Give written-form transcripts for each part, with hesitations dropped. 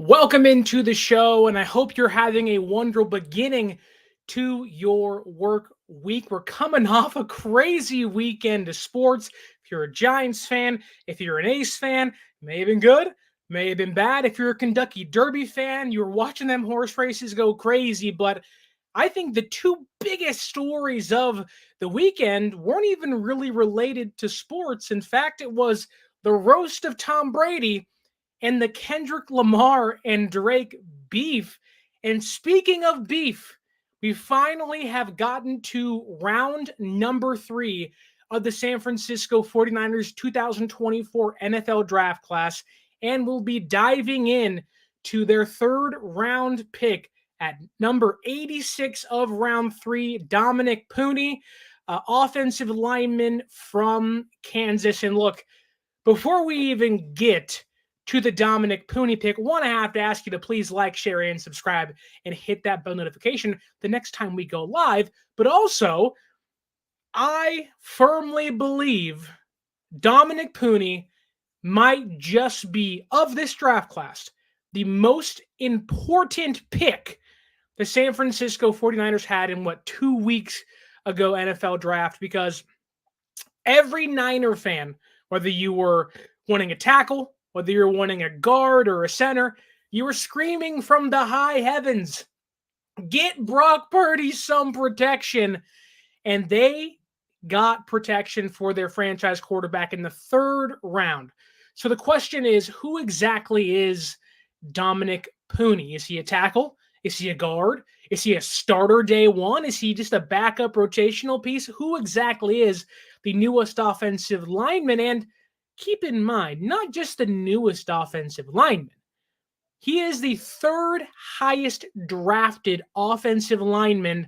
Welcome into the show, and I hope you're having a wonderful beginning to your work week. We're coming off a crazy weekend of sports. If you're a Giants fan, if you're an Ace fan, may have been good, may have been bad. If you're a Kentucky Derby fan, you were watching them horse races go crazy. But I think the two biggest stories of the weekend weren't even really related to sports. In fact, it was the roast of Tom Brady and the Kendrick Lamar and Drake beef. And speaking of beef, we finally have gotten to round number 3 of the San Francisco 49ers 2024 NFL draft class, and we'll be diving in to their third round pick at number 86 of round 3, Dominick Puni, offensive lineman from Kansas. And look, before we even get to the Dominick Puni pick, I have to ask you to please like, share, and subscribe and hit that bell notification the next time we go live. But also, I firmly believe Dominick Puni might just be, of this draft class, the most important pick the San Francisco 49ers had in 2 weeks ago NFL draft, because every Niner fan, whether you were wanting a tackle, whether you're wanting a guard or a center, you were screaming from the high heavens, get Brock Purdy some protection. And they got protection for their franchise quarterback in the third round. So the question is, who exactly is Dominick Puni? Is he a tackle? Is he a guard? Is he a starter day one? Is he just a backup rotational piece? Who exactly is the newest offensive lineman? And keep in mind, not just the newest offensive lineman. He is the third highest drafted offensive lineman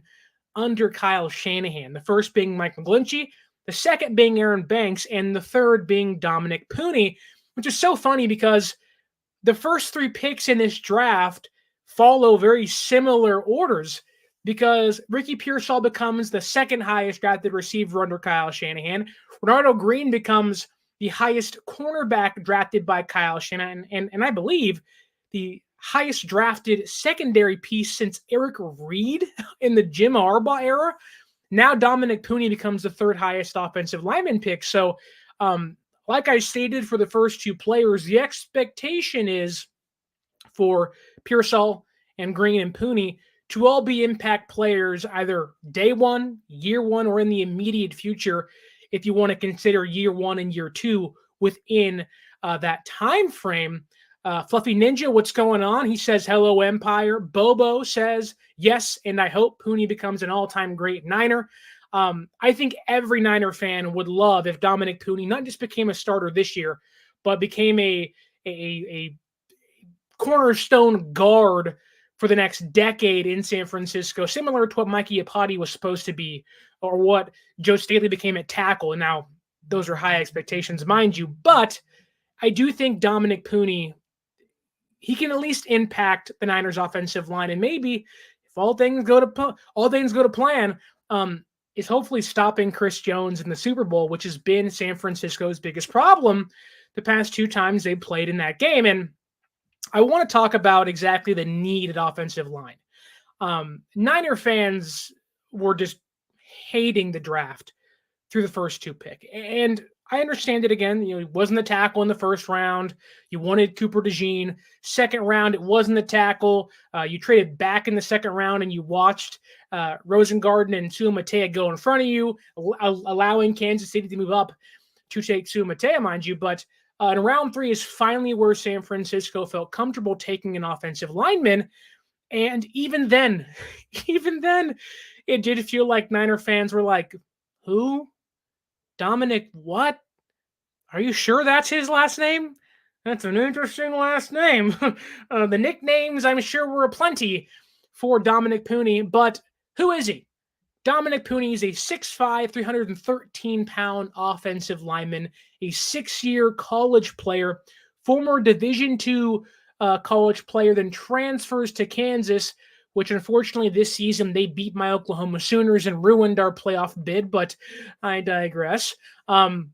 under Kyle Shanahan. The first being Mike McGlinchey, the second being Aaron Banks, and the third being Dominick Puni, which is so funny because the first 3 picks in this draft follow very similar orders, because Ricky Pearsall becomes the second highest drafted receiver under Kyle Shanahan. Renardo Green becomes the highest cornerback drafted by Kyle Shanahan, and I believe the highest drafted secondary piece since Eric Reed in the Jim Harbaugh era. Now Dominick Puni becomes the third highest offensive lineman pick. So, like I stated for the first 2 players, the expectation is for Pearsall and Green and Puni to all be impact players either day one, year one, or in the immediate future, if you want to consider year 1 and year 2 within that time frame. Fluffy Ninja, what's going on? He says, hello, Empire. Bobo says, yes, and I hope Puni becomes an all-time great Niner. I think every Niner fan would love if Dominick Puni not just became a starter this year, but became a cornerstone guard for the next decade in San Francisco, similar to what Mikey Apati was supposed to be, or what Joe Staley became at tackle. And now those are high expectations, mind you. But I do think Dominick Puni, he can at least impact the Niners' offensive line, and maybe if all things go to plan, is hopefully stopping Chris Jones in the Super Bowl, which has been San Francisco's biggest problem the past 2 times they played in that game. And I want to talk about exactly the need at offensive line. Niner fans were just hating the draft through the first 2 picks. And I understand it. Again, he wasn't the tackle in the first round. You wanted Cooper DeJean. Second round, it wasn't the tackle. You traded back in the second round, and you watched Rosengarten and Suamatea go in front of you, allowing Kansas City to move up to take Suamatea, mind you. But in round 3 is finally where San Francisco felt comfortable taking an offensive lineman. And even then, it did feel like Niner fans were like, who? Dominic what? Are you sure that's his last name? That's an interesting last name. The nicknames, I'm sure, were aplenty for Dominick Puni, but who is he? Dominick Puni is a 6'5", 313-pound offensive lineman, a 6-year college player, former Division II college player, then transfers to Kansas, which unfortunately this season they beat my Oklahoma Sooners and ruined our playoff bid, but I digress. And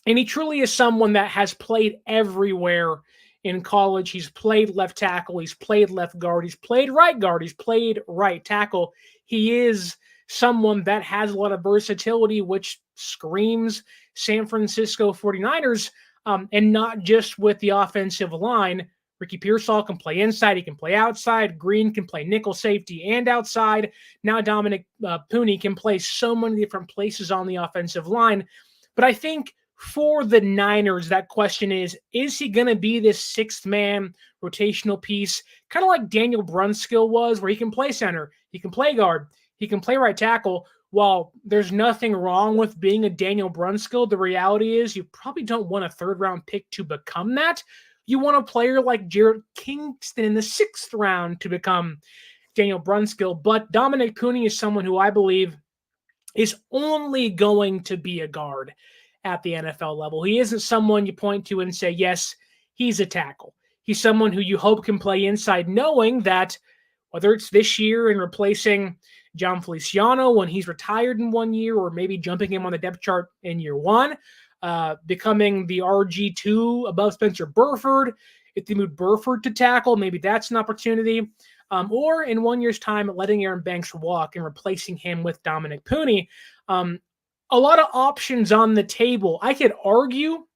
he truly is someone that has played everywhere in college. He's played left tackle. He's played left guard. He's played right guard. He's played right tackle. He is someone that has a lot of versatility, which screams San Francisco 49ers, and not just with the offensive line. Ricky Pearsall can play inside. He can play outside. Green can play nickel safety and outside. Now Dominick Puni can play so many different places on the offensive line. But I think for the Niners, that question is he going to be this sixth-man rotational piece, kind of like Daniel Brunskill was, where he can play center, he can play guard, he can play right tackle? While there's nothing wrong with being a Daniel Brunskill, the reality is you probably don't want a third-round pick to become that. You want a player like Jarrett Kingston in the 6th round to become Daniel Brunskill. But Dominick Puni is someone who I believe is only going to be a guard at the NFL level. He isn't someone you point to and say, yes, he's a tackle. He's someone who you hope can play inside, knowing that whether it's this year and replacing John Feliciano when he's retired in 1 year, or maybe jumping him on the depth chart in year 1, becoming the RG2 above Spencer Burford. If they move Burford to tackle, maybe that's an opportunity. Or in 1 year's time, letting Aaron Banks walk and replacing him with Dominick Puni. A lot of options on the table. I could argue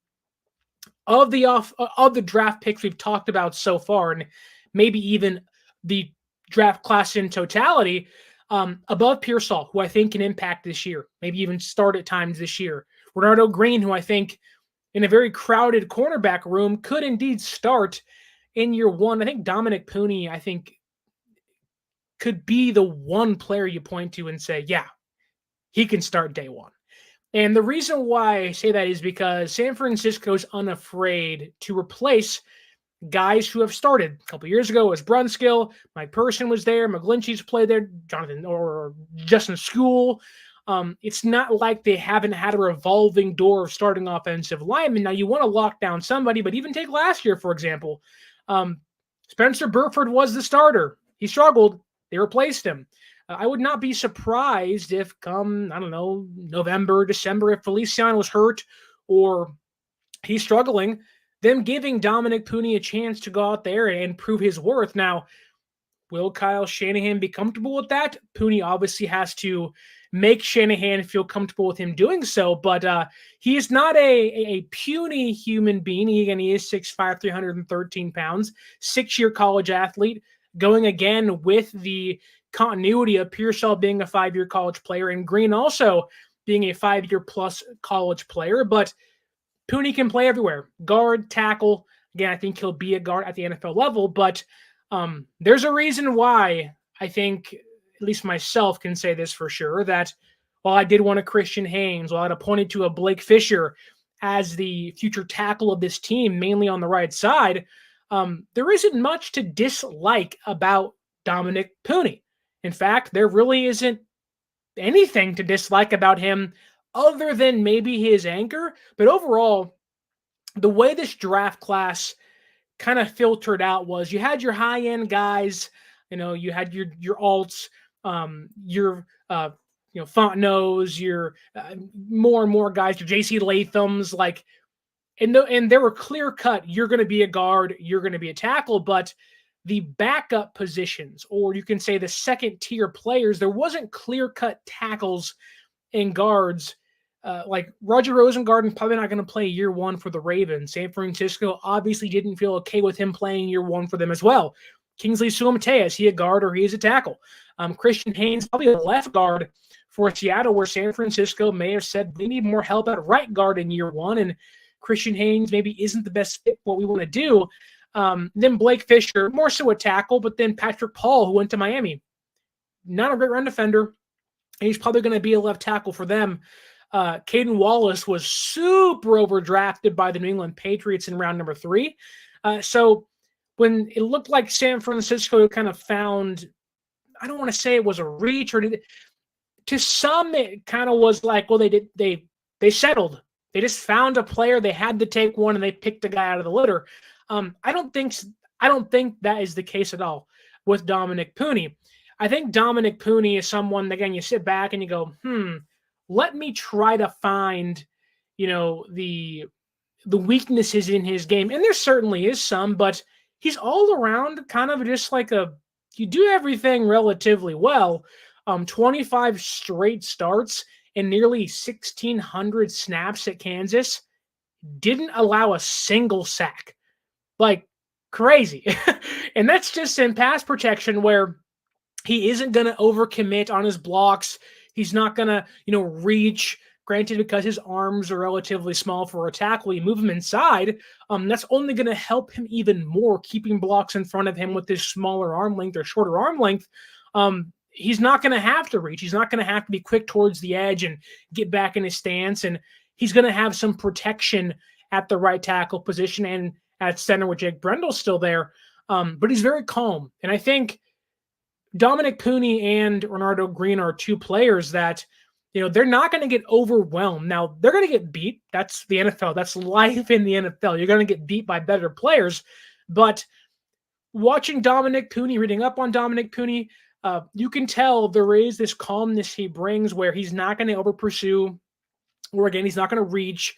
of the draft picks we've talked about so far, and maybe even the draft class in totality, above Pearsall, who I think can impact this year, maybe even start at times this year. Renardo Green, who I think in a very crowded cornerback room could indeed start in year 1. I think Dominick Puni, I think, could be the one player you point to and say, yeah, he can start day 1. And the reason why I say that is because San Francisco's unafraid to replace guys who have started. A couple years ago, it was Brunskill. Mike Person was there. McGlinchey's played there. Jonathan or Justin School. It's not like they haven't had a revolving door of starting offensive linemen. Now, you want to lock down somebody, but even take last year, for example. Spencer Burford was the starter. He struggled. They replaced him. I would not be surprised if come, I don't know, November, December, if Feliciano was hurt or he's struggling, them giving Dominick Puni a chance to go out there and prove his worth. Now, will Kyle Shanahan be comfortable with that? Puni obviously has to make Shanahan feel comfortable with him doing so, but he is not a puny human being. He is 6'5", 313 pounds, 6-year college athlete, going again with the continuity of Pearsall being a 5-year college player and Green also being a 5-year plus college player. But Puni can play everywhere. Guard, tackle. Again, I think he'll be a guard at the NFL level, but there's a reason why I think, at least myself can say this for sure, that while I did want a Christian Haynes, while I'd have pointed to a Blake Fisher as the future tackle of this team, mainly on the right side, there isn't much to dislike about Dominick Puni. In fact, there really isn't anything to dislike about him other than maybe his anchor. But overall, the way this draft class kind of filtered out was you had your high-end guys, you had your alts, your Fontenot's, your more and more guys, your J.C. Latham's, and they were clear-cut, you're going to be a guard, you're going to be a tackle, but the backup positions, or you can say the second-tier players, there wasn't clear-cut tackles and guards. Like Roger Rosengarten probably not going to play year 1 for the Ravens. San Francisco obviously didn't feel okay with him playing year 1 for them as well. Kingsley Suamataia, is he a guard or he is a tackle? Christian Haynes, probably a left guard for Seattle, where San Francisco may have said we need more help at right guard in year 1, and Christian Haynes maybe isn't the best fit for what we want to do. Then Blake Fisher, more so a tackle, but then Patrick Paul, who went to Miami. Not a great run defender, and he's probably going to be a left tackle for them. Caden Wallace was super overdrafted by the New England Patriots in round number 3. So when it looked like San Francisco kind of found, I don't want to say it was a reach, or to some it kind of was like, well, they settled. They just found a player. They had to take one, and they picked a guy out of the litter. I don't think that is the case at all with Dominick Puni. I think Dominick Puni is someone, again, you sit back and you go, let me try to find, the the weaknesses in his game, and there certainly is some, but he's all around kind of just like you do everything relatively well. 25 straight starts and nearly 1,600 snaps at Kansas, didn't allow a single sack. Like, crazy. And that's just in pass protection where he isn't going to overcommit on his blocks. He's not going to, reach. Granted, because his arms are relatively small for a tackle, you move him inside. That's only going to help him even more, keeping blocks in front of him with his smaller arm length or shorter arm length. He's not going to have to reach. He's not going to have to be quick towards the edge and get back in his stance. And he's going to have some protection at the right tackle position and at center with Jake Brendel's still there. But he's very calm. And I think Dominick Puni and Renardo Green are two players that, they're not going to get overwhelmed. Now, they're going to get beat. That's the NFL. That's life in the NFL. You're going to get beat by better players. But watching Dominick Puni, reading up on Dominick Puni, you can tell there is this calmness he brings where he's not going to over-pursue, or again, he's not going to reach.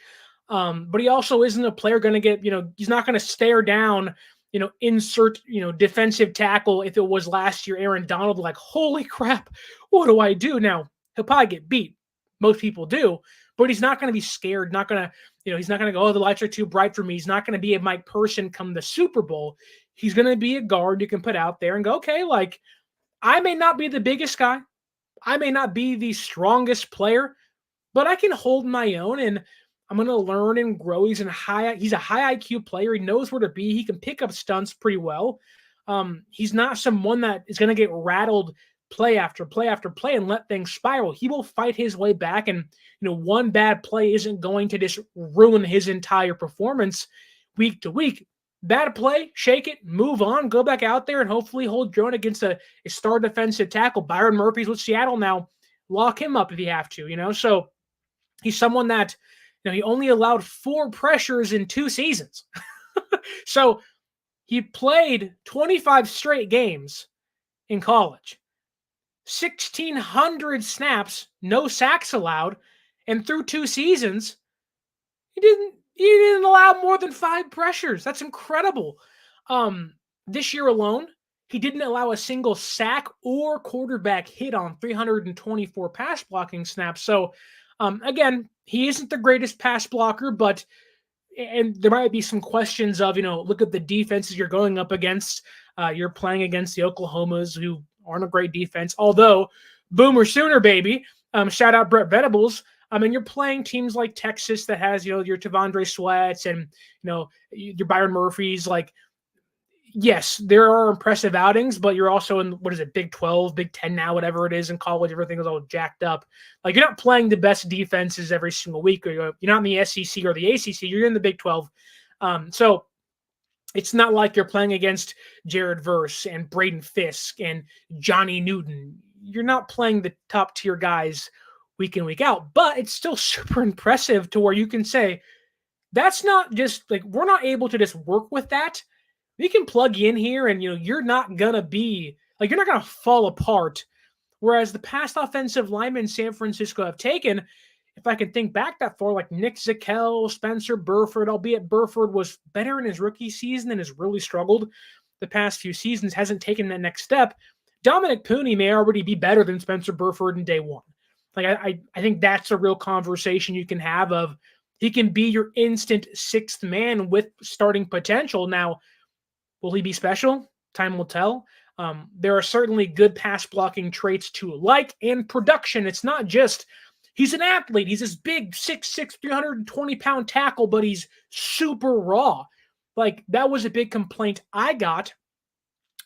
But he also isn't a player going to get, he's not going to stare down, insert, defensive tackle. If it was last year, Aaron Donald, like, holy crap, what do I do now? He'll probably get beat. Most people do, but he's not going to be scared. Not going to, he's not going to go, oh, the lights are too bright for me. He's not going to be a Mike Person come the Super Bowl. He's going to be a guard you can put out there and go, okay, like, I may not be the biggest guy. I may not be the strongest player, but I can hold my own, and I'm going to learn and grow. He's a high IQ player. He knows where to be. He can pick up stunts pretty well. He's not someone that is going to get rattled play after play after play and let things spiral. He will fight his way back, and one bad play isn't going to just ruin his entire performance week to week. Bad play, shake it, move on, go back out there, and hopefully hold your own against a star defensive tackle. Byron Murphy's with Seattle now. Lock him up if you have to, So he's someone that, he only allowed 4 pressures in 2 seasons. So he played 25 straight games in college. 1,600 snaps, no sacks allowed, and through 2 seasons, he didn't allow more than 5 pressures. That's incredible. This year alone, he didn't allow a single sack or quarterback hit on 324 pass blocking snaps. So, again, he isn't the greatest pass blocker, and there might be some questions of, look at the defenses you're going up against. You're playing against the Oklahomas, who aren't a great defense, although Boomer Sooner, baby. Shout out Brett Venables. You're playing teams like Texas that has, your Tavondre Sweats and, your Byron Murphys. Like, yes, there are impressive outings, but you're also in, Big 12, Big 10 now, whatever it is in college. Everything is all jacked up. Like, you're not playing the best defenses every single week. Or you're not in the SEC or the ACC. You're in the Big 12. So it's not like you're playing against Jared Verse and Braden Fisk and Johnny Newton. You're not playing the top tier guys week in, week out, but it's still super impressive to where you can say, that's not just like, we're not able to just work with that. We can plug in here and, you're not going to be like, you're not going to fall apart. Whereas the past offensive linemen San Francisco have taken, if I can think back that far, like Nick Zakelj, Spencer Burford, albeit Burford was better in his rookie season and has really struggled the past few seasons, hasn't taken that next step. Dominick Puni may already be better than Spencer Burford in day one. Like, I think that's a real conversation you can have of, he can be your instant 6th man with starting potential. Now, will he be special? Time will tell. There are certainly good pass blocking traits to like, and production. It's not just, he's an athlete. He's this big 6'6", 320-pound tackle, but he's super raw. Like, that was a big complaint I got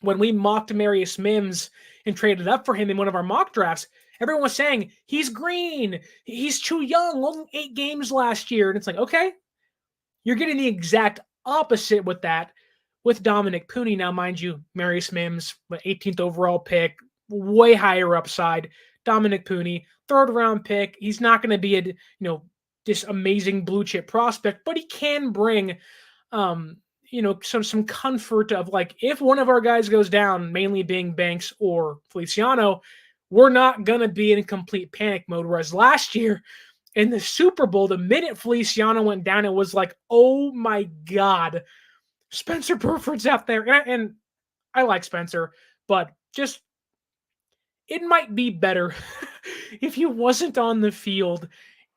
when we mocked Marius Mims and traded up for him in one of our mock drafts. Everyone was saying, he's green, he's too young, only 8 games last year. And it's like, okay, you're getting the exact opposite with that with Dominick Puni. Now, mind you, Marius Mims, 18th overall pick, way higher upside. Dominick Puni, 3rd round pick. He's not going to be this amazing blue chip prospect, but he can bring, some comfort of, like, if one of our guys goes down, mainly being Banks or Feliciano, we're not going to be in complete panic mode. Whereas last year, in the Super Bowl, the minute Feliciano went down, it was like, oh my God, Spencer Burford's out there. And I like Spencer, but just it might be better if he wasn't on the field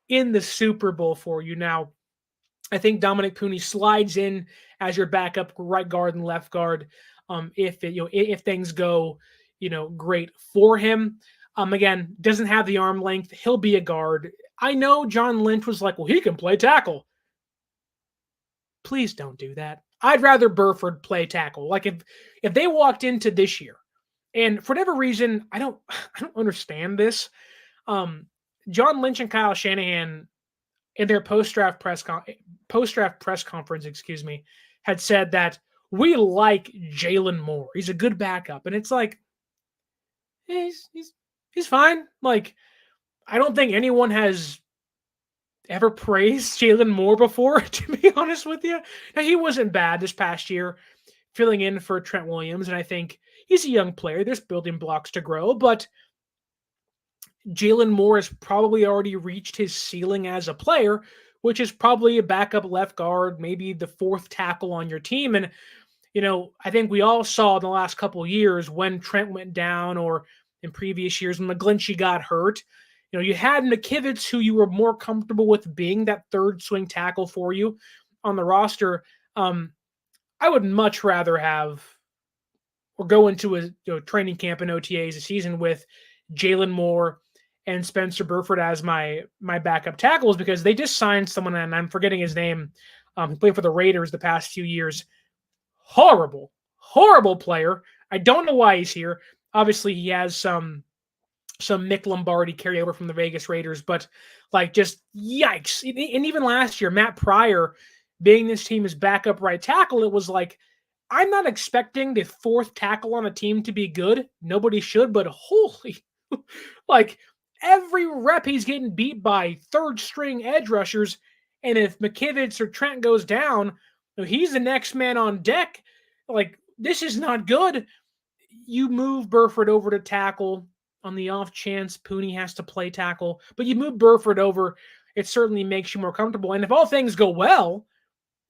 in the Super Bowl for you. Now, I think Dominick Puni slides in as your backup right guard and left guard. If things go, great for him. Again, doesn't have the arm length. He'll be a guard. I know John Lynch was like, well, he can play tackle. Please don't do that. I'd rather Burford play tackle. Like if they walked into this year, and for whatever reason, I don't understand this. John Lynch and Kyle Shanahan in their post-draft press conference, had said that we like Jalen Moore. He's a good backup, and it's like he's fine. Like I don't think anyone has ever praised Jalen Moore before, to be honest with you. Now he wasn't bad this past year, filling in for Trent Williams, and I think he's a young player. There's building blocks to grow, but Jalen Moore has probably already reached his ceiling as a player, which is probably a backup left guard, maybe the fourth tackle on your team. And, I think we all saw in the last couple of years when Trent went down or in previous years when McGlinchey got hurt, you had McKivitz, who you were more comfortable with being that third swing tackle for you on the roster. I would much rather have or go into a training camp and OTAs a season with Jalen Moore and Spencer Burford as my backup tackles, because they just signed someone, and I'm forgetting his name, who played for the Raiders the past few years. Horrible player. I don't know why he's here. Obviously, he has some Mick Lombardi carryover from the Vegas Raiders, but just yikes. And even last year, Matt Pryor being this team's backup right tackle, it was like, I'm not expecting the fourth tackle on a team to be good. Nobody should, but holy, every rep he's getting beat by third string edge rushers. And if McKivitz or Trent goes down, he's the next man on deck. This is not good. You move Burford over to tackle on the off chance Puni has to play tackle, but you move Burford over, it certainly makes you more comfortable. And if all things go well,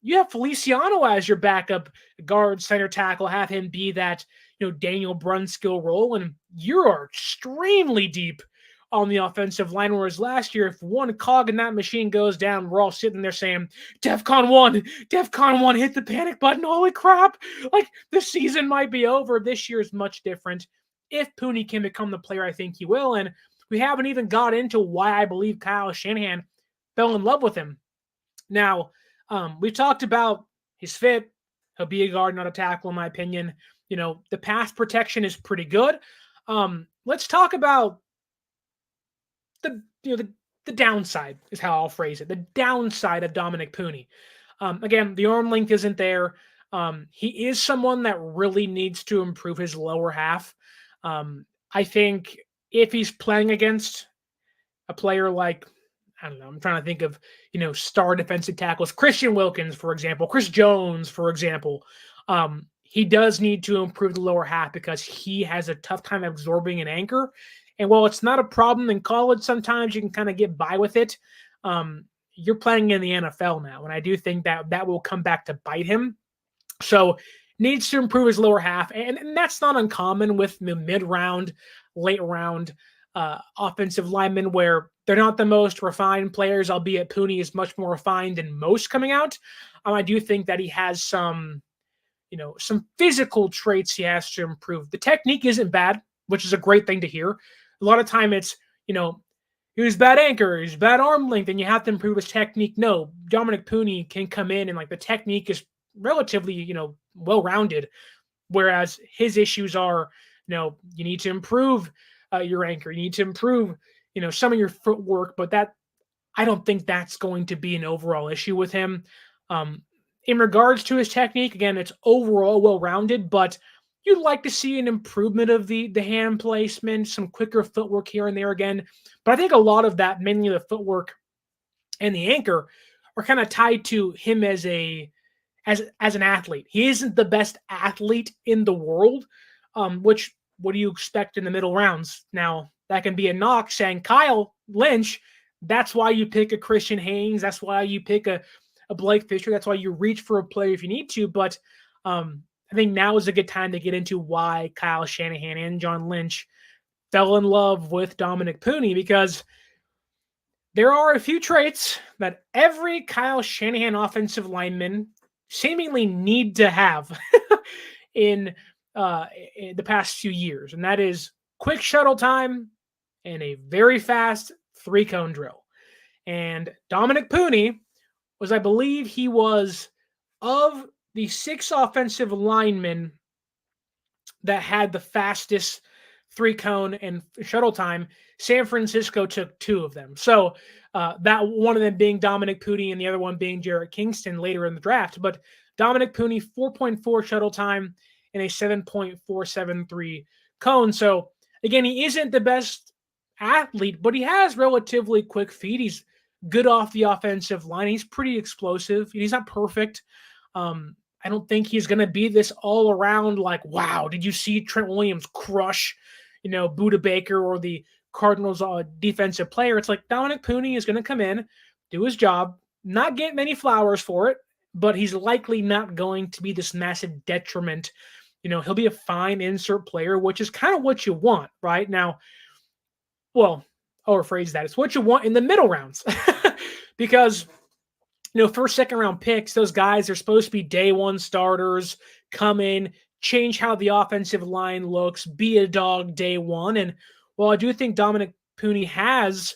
you have Feliciano as your backup guard, center tackle, have him be that, Daniel Brunskill role, and you are extremely deep on the offensive line, whereas last year, if one cog in that machine goes down, we're all sitting there saying, DEFCON 1, hit the panic button, holy crap, the season might be over. This year is much different. If Puni can become the player I think he will, and we haven't even got into why I believe Kyle Shanahan fell in love with him. Now, we talked about his fit. He'll be a guard, not a tackle, in my opinion. The pass protection is pretty good. Let's talk about the downside is how I'll phrase it. The downside of Dominick Puni. Again, the arm length isn't there. He is someone that really needs to improve his lower half. I think if he's playing against a player like, I don't know, I'm trying to think of, star defensive tackles, Christian Wilkins, for example, Chris Jones, for example, he does need to improve the lower half because he has a tough time absorbing an anchor. And while it's not a problem in college, sometimes you can kind of get by with it. You're playing in the NFL now, and I do think that will come back to bite him. So needs to improve his lower half, and that's not uncommon with the mid-round, late-round offensive linemen where they're not the most refined players, albeit Puni is much more refined than most coming out. I do think that he has some physical traits he has to improve. The technique isn't bad, which is a great thing to hear. A lot of time it's, he was bad anchor, he's bad arm length, and you have to improve his technique. No, Dominick Puni can come in and the technique is relatively, well-rounded, whereas his issues are, you need to improve your anchor, you need to improve, some of your footwork, but that, I don't think that's going to be an overall issue with him. In regards to his technique, again, it's overall well-rounded, but you'd like to see an improvement of the hand placement, some quicker footwork here and there again. But I think a lot of that, mainly the footwork and the anchor, are kind of tied to him as an athlete. He isn't the best athlete in the world, which what do you expect in the middle rounds? Now, that can be a knock saying Kyle Lynch, That's why you pick a Christian Haynes. That's why you pick a Blake Fisher. That's why you reach for a player if you need to. But I think now is a good time to get into why Kyle Shanahan and John Lynch fell in love with Dominick Puni, because there are a few traits that every Kyle Shanahan offensive lineman seemingly need to have in, in the past few years, and that is quick shuttle time and a very fast three-cone drill. And Dominick Puni was, I believe he was, of the 6 offensive linemen that had the fastest three-cone and shuttle time, San Francisco took 2 of them. So that one of them being Dominick Puni and the other one being Jarrett Kingston later in the draft. But Dominick Puni, 4.4 shuttle time and a 7.473 cone. So again, he isn't the best athlete, but he has relatively quick feet. He's good off the offensive line. He's pretty explosive. He's not perfect. I don't think he's going to be this all around like, wow, did you see Trent Williams crush, Budda Baker or the Cardinals defensive player? It's like Dominick Puni is going to come in, do his job, not get many flowers for it, but he's likely not going to be this massive detriment. He'll be a fine insert player, which is kind of what you want right now. Well, I'll rephrase that. It's what you want in the middle rounds because first, second round picks, those guys are supposed to be day one starters, come in, change how the offensive line looks, be a dog day one. And while I do think Dominick Puni has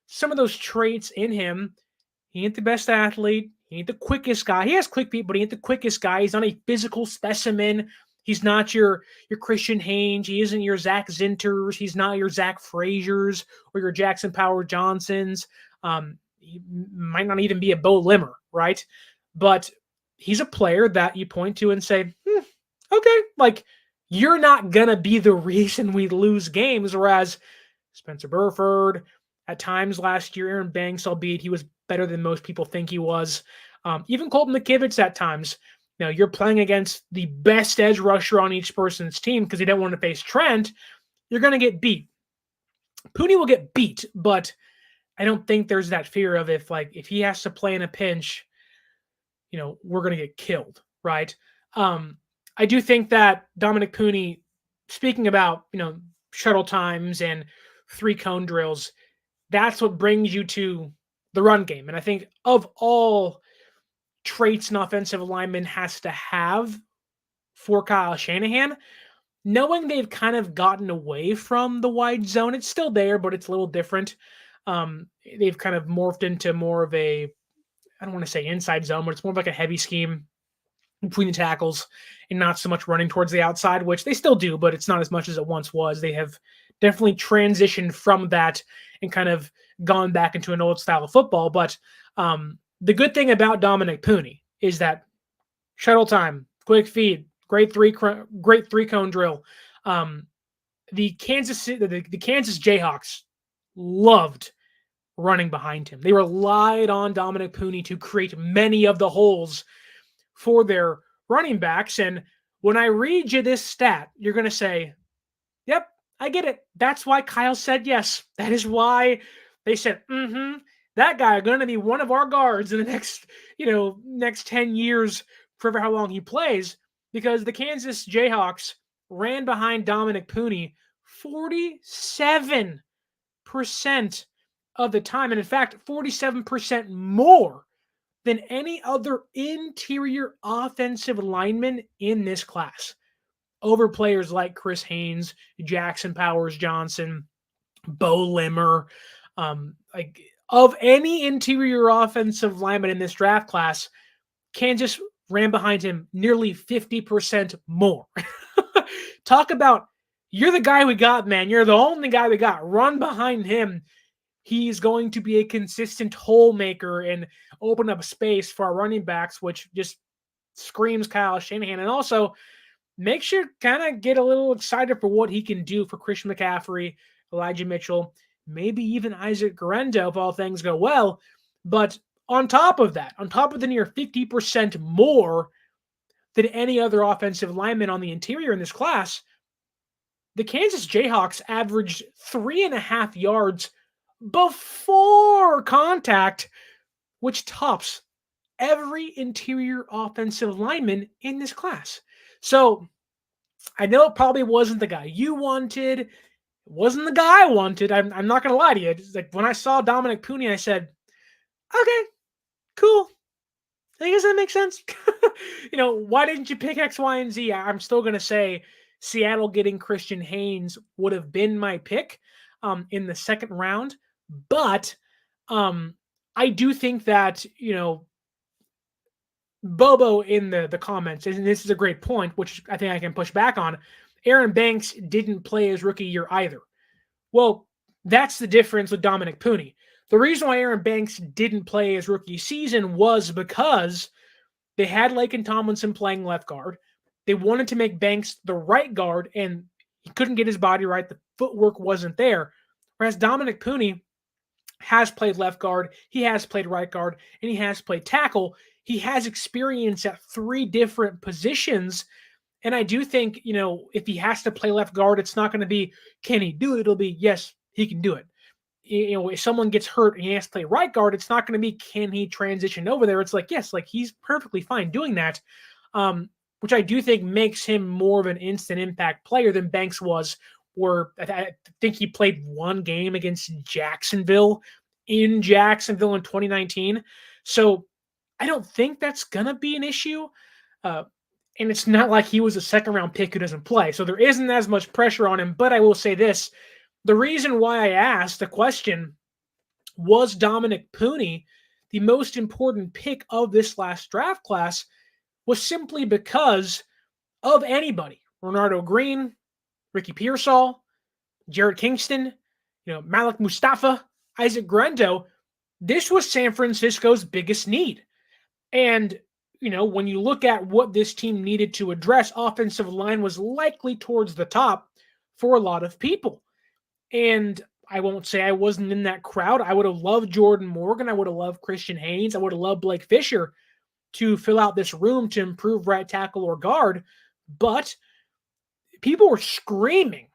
some of those traits in him, he ain't the best athlete. He ain't the quickest guy. He has quick feet, but he ain't the quickest guy. He's not a physical specimen. He's not your Christian Haynes. He isn't your Zach Zinters. He's not your Zach Frazier's or your Jackson Power Johnsons. He might not even be a Bo Limmer, right? But he's a player that you point to and say, okay, like you're not going to be the reason we lose games. Whereas Spencer Burford, at times last year, Aaron Banks, albeit he was better than most people think he was. Even Colton McKivitz at times. You're playing against the best edge rusher on each person's team because you don't want to face Trent. You're going to get beat. Puni will get beat, but I don't think there's that fear of if he has to play in a pinch, we're going to get killed, right? I do think that Dominick Puni, speaking about, shuttle times and three-cone drills, that's what brings you to the run game. And I think of all traits an offensive lineman has to have for Kyle Shanahan, knowing they've kind of gotten away from the wide zone, it's still there, but it's a little different. They've kind of morphed into more of a, I don't want to say inside zone, but it's more of like a heavy scheme between the tackles and not so much running towards the outside, which they still do, but it's not as much as it once was. They have definitely transitioned from that and kind of gone back into an old style of football. But the good thing about Dominick Puni is that shuttle time, quick feed, great three-cone drill. The Kansas Jayhawks loved running behind him. They relied on Dominick Puni to create many of the holes for their running backs. And when I read you this stat, you're going to say, yep, I get it. That's why Kyle said yes. That is why they said, that guy going to be one of our guards in the next 10 years, for how long he plays, because the Kansas Jayhawks ran behind Dominick Puni 47% of the time. And in fact, 47% more than any other interior offensive lineman in this class over players like Chris Haynes, Jackson Powers Johnson, Bo Limmer. Of any interior offensive lineman in this draft class, Kansas ran behind him nearly 50% more. Talk about, you're the guy we got, man. You're the only guy we got. Run behind him. He's going to be a consistent hole maker and open up space for our running backs, which just screams Kyle Shanahan. And also makes you kind of get a little excited for what he can do for Christian McCaffrey, Elijah Mitchell, maybe even Isaac Guerendo if all things go well. But on top of that, on top of the near 50% more than any other offensive lineman on the interior in this class, the Kansas Jayhawks averaged 3.5 yards before contact, which tops every interior offensive lineman in this class. So I know it probably wasn't the guy you wanted. It wasn't the guy I wanted. I'm not going to lie to you. It's like when I saw Dominick Puni, I said, okay, cool. I guess that makes sense. Why didn't you pick X, Y, and Z? I'm still going to say Seattle getting Christian Haynes would have been my pick in the second round. But I do think that, Bobo in the comments, and this is a great point, which I think I can push back on. Aaron Banks didn't play his rookie year either. Well, that's the difference with Dominick Puni. The reason why Aaron Banks didn't play his rookie season was because they had Laken Tomlinson playing left guard. They wanted to make Banks the right guard, and he couldn't get his body right. The footwork wasn't there. Whereas Dominick Puni has played left guard, he has played right guard, and he has played tackle. He has experience at 3 different positions. And I do think, if he has to play left guard, it's not going to be, can he do it? It'll be, yes, he can do it. If someone gets hurt and he has to play right guard, it's not going to be, can he transition over there? It's like, yes, like he's perfectly fine doing that, which I do think makes him more of an instant impact player than Banks was, where I think he played 1 game against Jacksonville in 2019. So I don't think that's going to be an issue. And it's not like he was a second-round pick who doesn't play. So there isn't as much pressure on him. But I will say this. The reason why I asked the question, was Dominick Puni the most important pick of this last draft class, was simply because of anybody. Renardo Green, Ricky Pearsall, Jared Kingston, Malik Mustafa, Isaac Grendo. This was San Francisco's biggest need. And, when you look at what this team needed to address, offensive line was likely towards the top for a lot of people. And I won't say I wasn't in that crowd. I would have loved Jordan Morgan. I would have loved Christian Haynes. I would have loved Blake Fisher to fill out this room to improve right tackle or guard. But people were screaming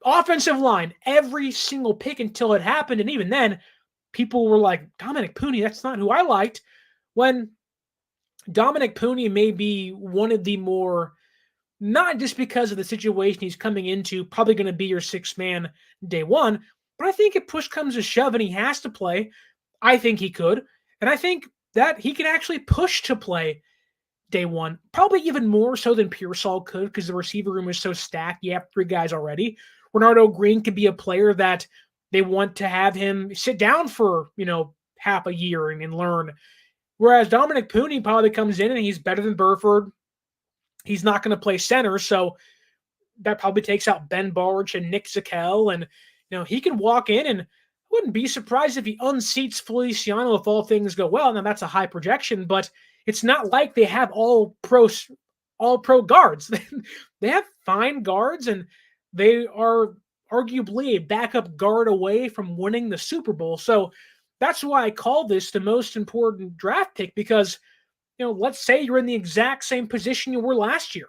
offensive line every single pick until it happened. And even then, people were like, Dominick Puni, that's not who I liked. When Dominick Puni may be one of the more, not just because of the situation he's coming into, probably going to be your 6th man day one, but I think if push comes to shove and he has to play, I think he could. And I think that he can actually push to play day one, probably even more so than Pearsall could, because the receiver room is so stacked. You have 3 guys already. Renardo Green could be a player that they want to have him sit down for, half a year and learn. Whereas Dominick Puni probably comes in and he's better than Burford. He's not going to play center, so that probably takes out Ben Barch and Nick Zakel. And, he can walk in, and I wouldn't be surprised if he unseats Feliciano if all things go well. Now, that's a high projection, but it's not like they have all pro guards. They have fine guards, and they are arguably a backup guard away from winning the Super Bowl. So that's why I call this the most important draft pick, because, let's say you're in the exact same position you were last year,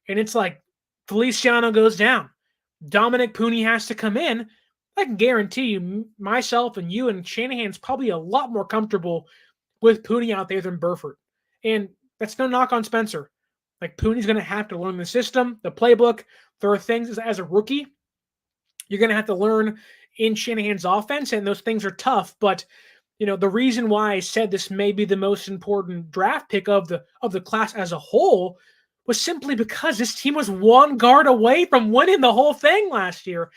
and it's like Feliciano goes down. Dominick Puni has to come in. I can guarantee you, myself and you and Shanahan's probably a lot more comfortable with Puni out there than Burford. And that's no knock on Spencer. Like, Puni's going to have to learn the system, the playbook. There are things as a rookie you're going to have to learn in Shanahan's offense, and those things are tough. But, the reason why I said this may be the most important draft pick of the class as a whole was simply because this team was 1 guard away from winning the whole thing last year.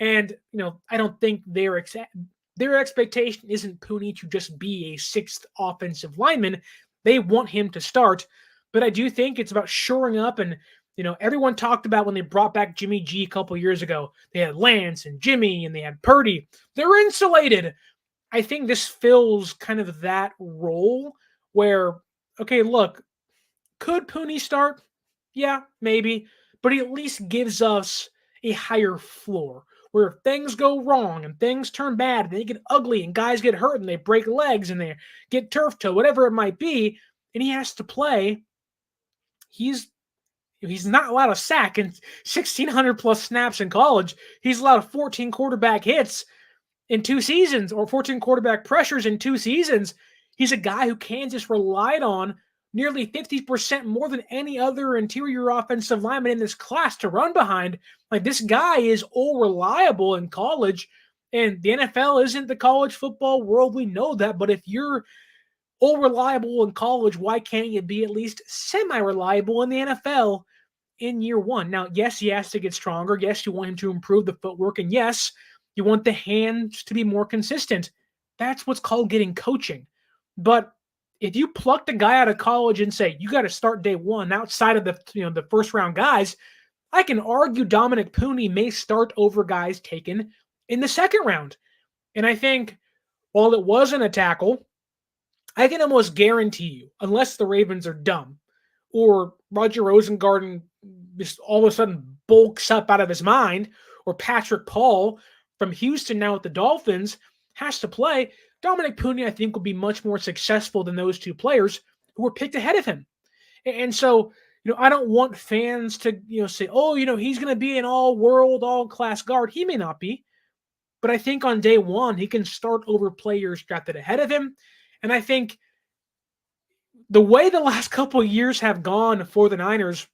And, I don't think their expectation isn't Puni to just be a 6th offensive lineman. They want him to start. But I do think it's about shoring up. And, everyone talked about when they brought back Jimmy G a couple years ago. They had Lance and Jimmy, and they had Purdy. They're insulated. I think this fills kind of that role where, okay, look, could Puni start? Yeah, maybe. But he at least gives us a higher floor, where if things go wrong and things turn bad and they get ugly and guys get hurt and they break legs and they get turf toe, whatever it might be, and he has to play, he's not allowed a sack and 1,600 plus snaps in college. He's allowed 14 quarterback hits. in 2 seasons or 14 quarterback pressures in 2 seasons. He's a guy who Kansas relied on nearly 50% more than any other interior offensive lineman in this class to run behind. Like, this guy is all reliable in college, and the NFL isn't the college football world. We know that, but if you're all reliable in college, why can't you be at least semi-reliable in the NFL in year one? Now, yes, he has to get stronger. Yes, you want him to improve the footwork. And yes, you want the hands to be more consistent. That's what's called getting coaching. But if you pluck the guy out of college and say, you got to start day one outside of the first round guys, I can argue Dominick Puni may start over guys taken in the second round. And I think while it wasn't a tackle, I can almost guarantee you, unless the Ravens are dumb or Roger Rosengarten just all of a sudden bulks up out of his mind, or Patrick Paul from Houston now with the Dolphins has to play, Dominick Puni, I think, will be much more successful than those two players who were picked ahead of him. And so, I don't want fans to, say, oh, he's going to be an all-world, all-class guard. He may not be, but I think on day one, he can start over players drafted ahead of him. And I think the way the last couple of years have gone for the Niners,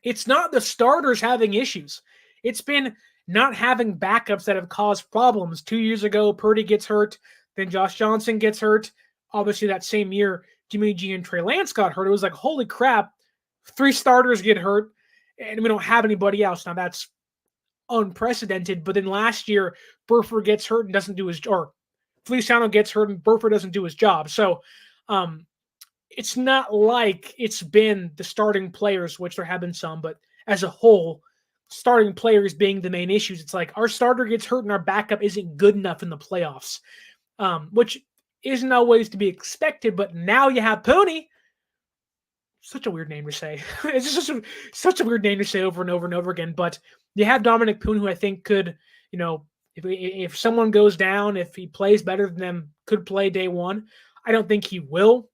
it's not the starters having issues. It's been not having backups that have caused problems. 2 years ago, Purdy gets hurt. Then Josh Johnson gets hurt. Obviously, that same year, Jimmy G and Trey Lance got hurt. It was like, holy crap, 3 starters get hurt, and we don't have anybody else. Now, that's unprecedented. But then last year, Burford gets hurt and doesn't do his job. Or Feliciano gets hurt and Burford doesn't do his job. So it's not like it's been the starting players, which there have been some, but as a whole, starting players being the main issues. It's like our starter gets hurt and our backup isn't good enough in the playoffs, which isn't always to be expected. But now you have Puni. Such a weird name to say. It's just such a weird name to say over and over and over again. But you have Dominick Puni, who I think could, if someone goes down, if he plays better than them, could play day one. I don't think he will.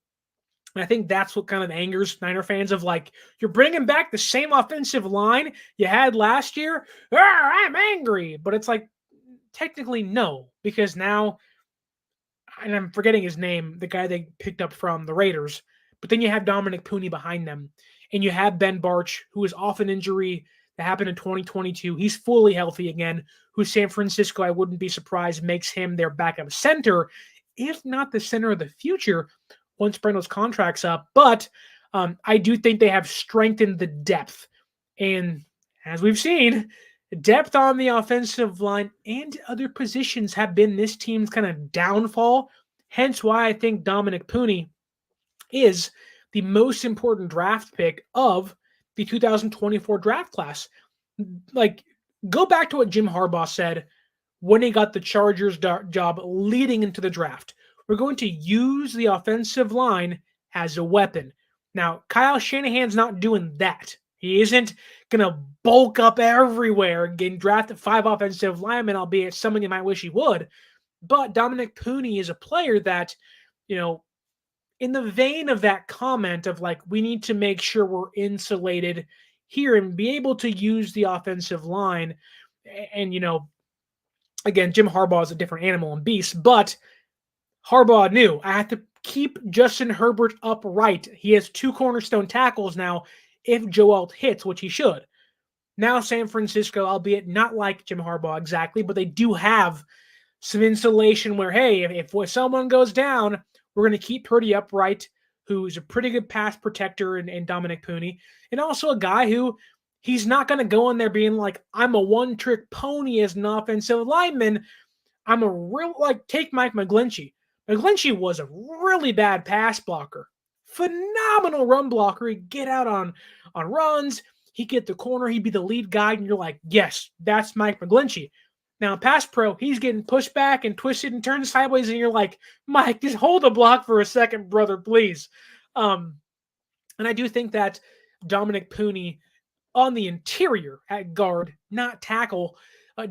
And I think that's what kind of angers Niner fans of, like, you're bringing back the same offensive line you had last year. I'm angry. But it's like, technically no, because now, and I'm forgetting his name, the guy they picked up from the Raiders, but then you have Dominick Puni behind them. And you have Ben Barch, who is off an injury that happened in 2022. He's fully healthy again, who San Francisco, I wouldn't be surprised, makes him their backup center, if not the center of the future, once Brendel's contract's up. But I do think they have strengthened the depth. And as we've seen, depth on the offensive line and other positions have been this team's kind of downfall. Hence why I think Dominick Puni is the most important draft pick of the 2024 draft class. Like, go back to what Jim Harbaugh said when he got the Chargers job leading into the draft. We're going to use the offensive line as a weapon. Now, Kyle Shanahan's not doing that. He isn't going to bulk up everywhere and get drafted 5 offensive linemen, albeit someone you might wish he would. But Dominick Puni is a player that, in the vein of that comment of, like, we need to make sure we're insulated here and be able to use the offensive line. And, again, Jim Harbaugh is a different animal and beast, but Harbaugh knew I have to keep Justin Herbert upright. He has 2 cornerstone tackles now if Joel hits, which he should. Now San Francisco, albeit not like Jim Harbaugh exactly, but they do have some insulation where, hey, if someone goes down, we're going to keep Purdy upright, who's a pretty good pass protector in Dominick Puni, and also a guy who he's not going to go in there being like, I'm a one-trick pony as an offensive lineman. I'm a real, take Mike McGlinchey. McGlinchey was a really bad pass blocker. Phenomenal run blocker. He'd get out on runs. He'd get the corner. He'd be the lead guy. And you're like, yes, that's Mike McGlinchey. Now, pass pro, he's getting pushed back and twisted and turned sideways. And you're like, Mike, just hold the block for a second, brother, please. And I do think that Dominick Puni on the interior at guard, not tackle,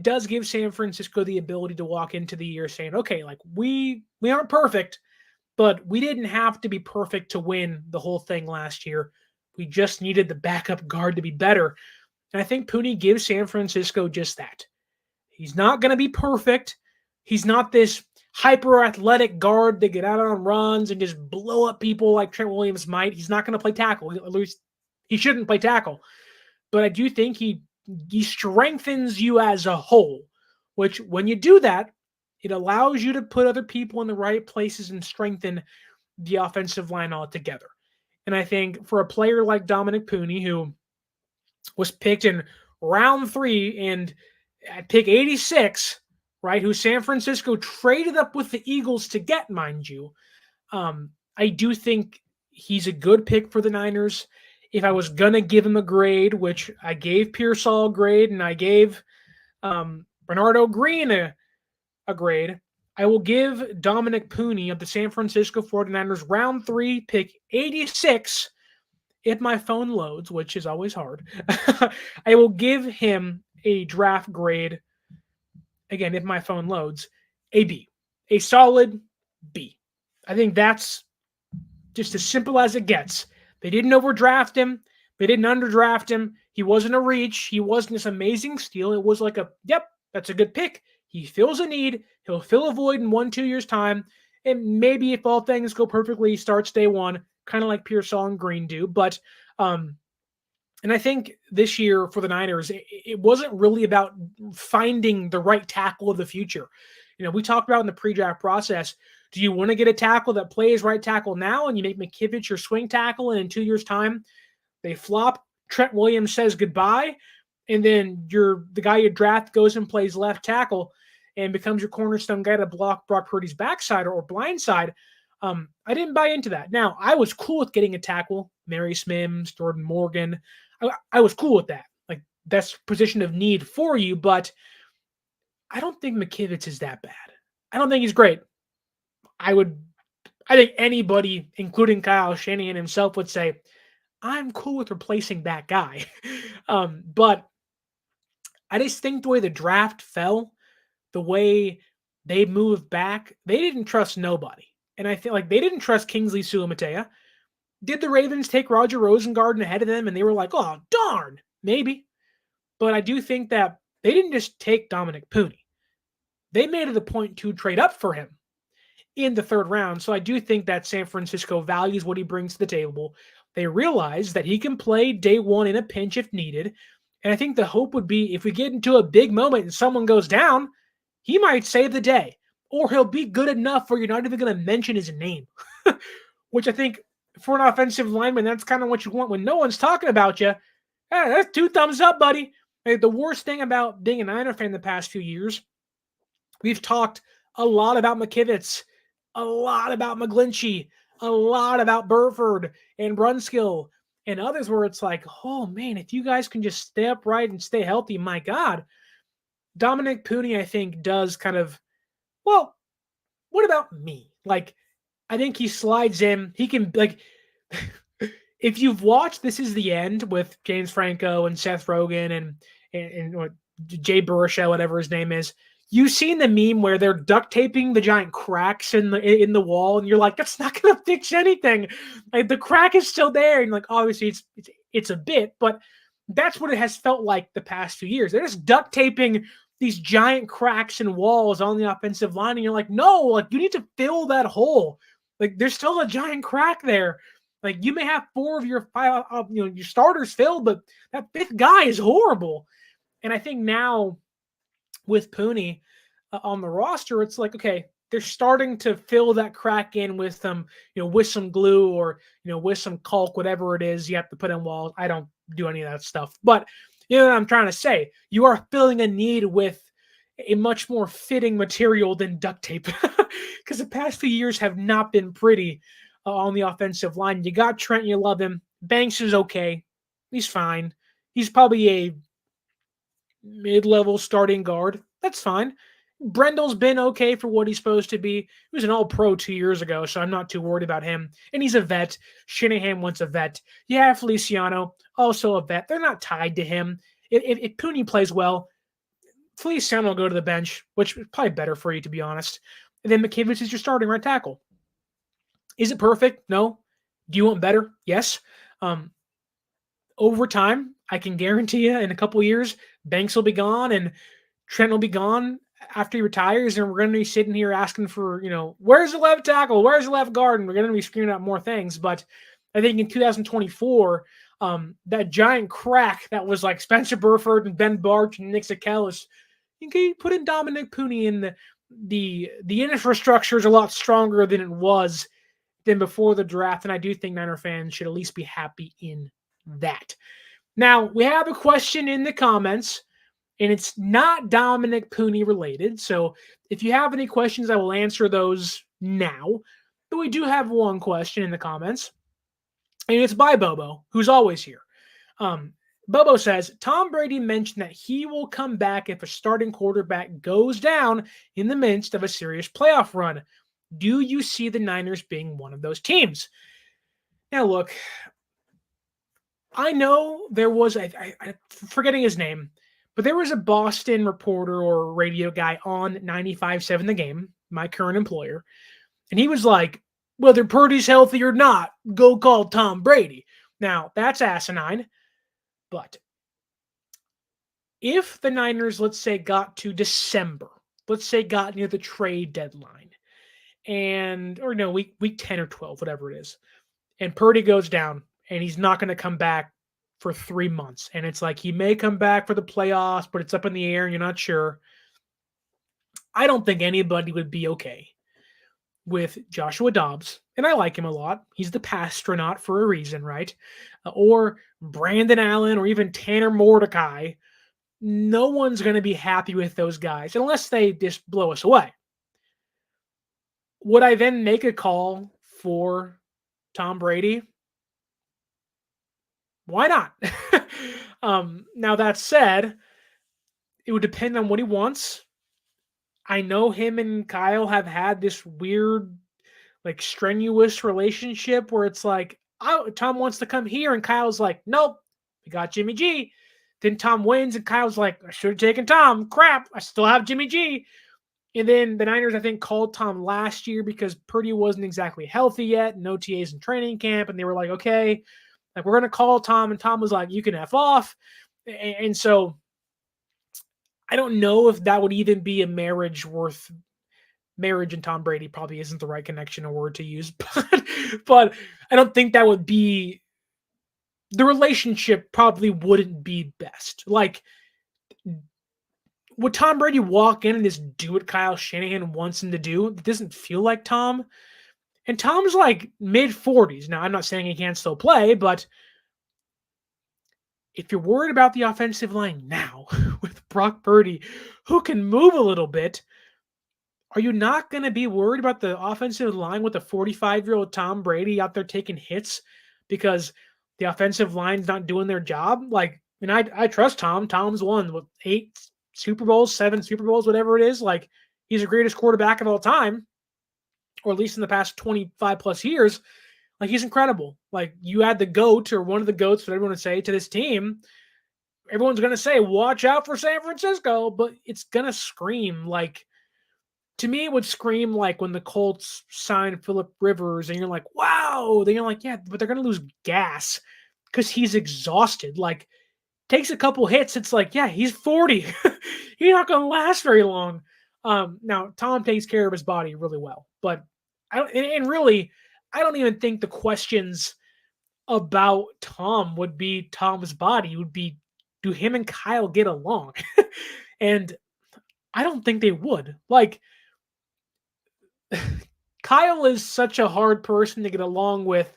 does give San Francisco the ability to walk into the year saying, okay, we aren't perfect, but we didn't have to be perfect to win the whole thing last year. We just needed the backup guard to be better. And I think Puni gives San Francisco just that. He's not going to be perfect, He's not this hyper athletic guard that get out on runs and just blow up people like Trent Williams might. He's not going to play tackle. At least he shouldn't play tackle. But I do think he strengthens you as a whole, which when you do that, it allows you to put other people in the right places and strengthen the offensive line altogether. And I think for a player like Dominick Puni, who was picked in round 3 and at pick 86, right, who San Francisco traded up with the Eagles to get, mind you, I do think he's a good pick for the Niners. If I was going to give him a grade, which I gave Pearsall a grade and I gave Bernardo Green a grade, I will give Dominick Puni of the San Francisco 49ers round 3, pick 86, if my phone loads, which is always hard. I will give him a draft grade, again, if my phone loads, a B. A solid B. I think that's just as simple as it gets. They didn't overdraft him. They didn't underdraft him. He wasn't a reach. He wasn't this amazing steal. It was like yep, that's a good pick. He fills a need. He'll fill a void in 1-2 years' time. And maybe if all things go perfectly, he starts day one, kind of like Pearsall and Green do. But, and I think this year for the Niners, it wasn't really about finding the right tackle of the future. We talked about in the pre-draft process, do you want to get a tackle that plays right tackle now and you make McKivitz your swing tackle and in 2 years' time they flop, Trent Williams says goodbye, and then the guy you draft goes and plays left tackle and becomes your cornerstone guy to block Brock Purdy's backside or blind side? I didn't buy into that. Now, I was cool with getting a tackle, Mary Smims, Jordan Morgan. I was cool with that. Like, that's position of need for you, but I don't think McKivitz is that bad. I don't think he's great. I think anybody, including Kyle Shanahan himself, would say, I'm cool with replacing that guy. But I just think the way the draft fell, the way they moved back, they didn't trust nobody. And I feel like they didn't trust Kingsley Suamataia. Did the Ravens take Roger Rosengarten ahead of them and they were like, oh, darn, maybe. But I do think that they didn't just take Dominick Puni. They made it a point to trade up for him in the 3rd round. So I do think that San Francisco values what he brings to the table. They realize that he can play day one in a pinch if needed. And I think the hope would be if we get into a big moment and someone goes down, he might save the day. Or he'll be good enough where you're not even going to mention his name. Which I think for an offensive lineman, that's kind of what you want when no one's talking about you. Hey, that's 2 thumbs up, buddy. Hey, the worst thing about being a Niner fan the past few years, we've talked a lot about McKivitz, a lot about McGlinchey, a lot about Burford and Brunskill and others where it's like, oh man, if you guys can just stay upright and stay healthy, my God. Dominick Puni, I think, does kind of, well, what about me? Like, I think he slides in. He can, like, if you've watched This Is the End with James Franco and Seth Rogen and Jay Baruchel, whatever his name is, you've seen the meme where they're duct taping the giant cracks in the wall, and you're like, that's not going to fix anything. Like, the crack is still there, and like obviously it's a bit, but that's what it has felt like the past few years. They're just duct taping these giant cracks and walls on the offensive line, and you're like, no, like you need to fill that hole. Like there's still a giant crack there. Like you may have 4 of your 5, your starters filled, but that 5th guy is horrible. And I think now with Puni on the roster, it's like, okay, they're starting to fill that crack in with some, with some glue or, with some caulk, whatever it is you have to put in walls. I don't do any of that stuff, but you know what I'm trying to say? You are filling a need with a much more fitting material than duct tape because the past few years have not been pretty on the offensive line. You got Trent, you love him. Banks is okay. He's fine. He's probably a mid-level starting guard. That's fine. Brendel's been okay for what he's supposed to be. He was an all-pro 2 years ago, so I'm not too worried about him. And he's a vet. Shanahan wants a vet. Yeah, Feliciano, also a vet. They're not tied to him. If Puni plays well, Feliciano will go to the bench, which is probably better for you, to be honest. And then McKivitz is your starting right tackle. Is it perfect? No. Do you want better? Yes. Over time, I can guarantee you in a couple years, Banks will be gone and Trent will be gone. after he retires, and we're going to be sitting here asking for, where's the left tackle? Where's the left guard? And we're going to be screaming out more things. But I think in 2024, that giant crack that was like Spencer Burford and Ben Barch and Nick Zakelis, you can put in Dominick Puni in the infrastructure is a lot stronger than it was than before the draft. And I do think Niner fans should at least be happy in that. Now, we have a question in the comments, and it's not Dominick Puni related. So if you have any questions, I will answer those now. But we do have one question in the comments, and it's by Bobo, who's always here. Bobo says, Tom Brady mentioned that he will come back if a starting quarterback goes down in the midst of a serious playoff run. Do you see the Niners being one of those teams? Now, look, I know there was, I'm forgetting his name, but there was a Boston reporter or radio guy on 95.7 The Game, my current employer, and he was like, whether Purdy's healthy or not, go call Tom Brady. Now, that's asinine, but if the Niners, let's say, got to December, let's say got near the trade deadline, week 10 or 12, whatever it is, and Purdy goes down, and he's not going to come back for 3 months. And it's like he may come back for the playoffs, but it's up in the air and you're not sure. I don't think anybody would be okay with Joshua Dobbs, and I like him a lot. He's the Pastronaut for a reason, right? Or Brandon Allen or even Tanner Mordecai. No one's going to be happy with those guys unless they just blow us away. Would I then make a call for Tom Brady? Why not? Now, that said, it would depend on what he wants. I know him and Kyle have had this weird, like, strenuous relationship where it's like, oh, Tom wants to come here, and Kyle's like, nope, we got Jimmy G. Then Tom wins, and Kyle's like, I should have taken Tom. Crap, I still have Jimmy G. And then the Niners, I think, called Tom last year because Purdy wasn't exactly healthy yet, no OTAs in training camp, and they were like, okay, like, we're going to call Tom, and Tom was like, you can F off. And so I don't know if that would even be a marriage and Tom Brady probably isn't the right connection or word to use, but I don't think that would be, the relationship probably wouldn't be best. Like, would Tom Brady walk in and just do what Kyle Shanahan wants him to do? It doesn't feel like Tom. And Tom's like mid-40s. Now, I'm not saying he can't still play, but if you're worried about the offensive line now with Brock Purdy, who can move a little bit, are you not going to be worried about the offensive line with a 45-year-old Tom Brady out there taking hits because the offensive line's not doing their job? Like, and I trust Tom. Tom's won 8 Super Bowls, 7 Super Bowls, whatever it is. Like, he's the greatest quarterback of all time, or at least in the past 25 plus years. Like, he's incredible. Like, you add the GOAT or one of the GOATs, what everyone would say, to this team, everyone's going to say, watch out for San Francisco, but it's going to scream like, to me, it would scream like when the Colts signed Phillip Rivers and you're like, wow. Then you're like, yeah, but they're going to lose gas because he's exhausted. Like, takes a couple hits. It's like, yeah, he's 40. He's not going to last very long. Now, Tom takes care of his body really well, but I don't even think the questions about Tom would be Tom's body. It would be, do him and Kyle get along? And I don't think they would. Like, Kyle is such a hard person to get along with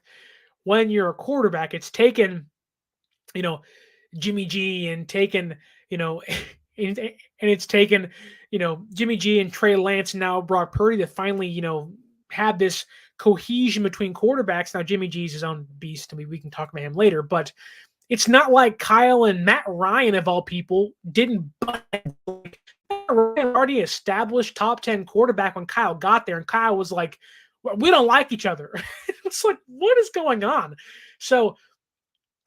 when you're a quarterback. It's taken, Jimmy G and taken, and it's taken, Jimmy G and Trey Lance and now Brock Purdy to finally, have this cohesion between quarterbacks. Now, Jimmy G's his own beast. I mean, we can talk about him later, but it's not like Kyle and Matt Ryan, of all people, didn't Matt Ryan already established top 10 quarterback when Kyle got there, and Kyle was like, we don't like each other. It's like, what is going on? So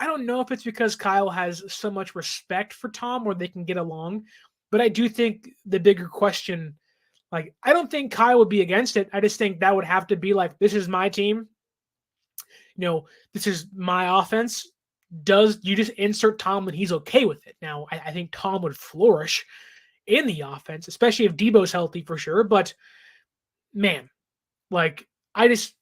I don't know if it's because Kyle has so much respect for Tom where they can get along, but I do think the bigger question, like, I don't think Kyle would be against it. I just think that would have to be like, this is my team. This is my offense. Does you just insert Tom and he's okay with it? Now, I think Tom would flourish in the offense, especially if Debo's healthy for sure. But man, like I've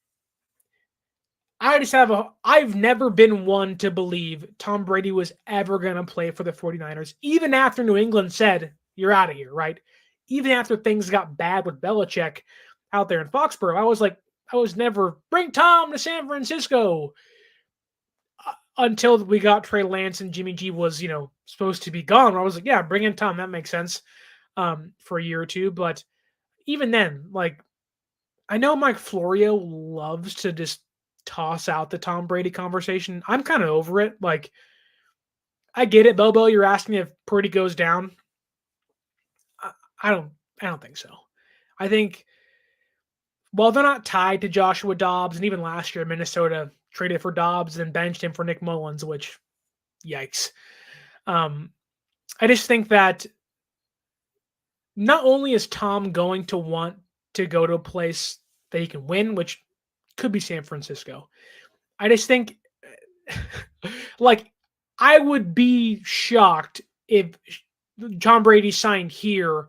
never been one to believe Tom Brady was ever going to play for the 49ers, even after New England said, you're out of here, right? Even after things got bad with Belichick out there in Foxborough, I was never, bring Tom to San Francisco until we got Trey Lance and Jimmy G was, supposed to be gone. I was like, yeah, bring in Tom. That makes sense for a year or two. But even then, like, I know Mike Florio loves to just toss out the Tom Brady conversation. I'm kind of over it. Like, I get it, Bobo. You're asking if Purdy goes down. I don't think so. I think while they're not tied to Joshua Dobbs, and even last year Minnesota traded for Dobbs and benched him for Nick Mullins, which yikes. I just think that not only is Tom going to want to go to a place that he can win, which could be San Francisco. I just think, like, I would be shocked if Tom Brady signed here,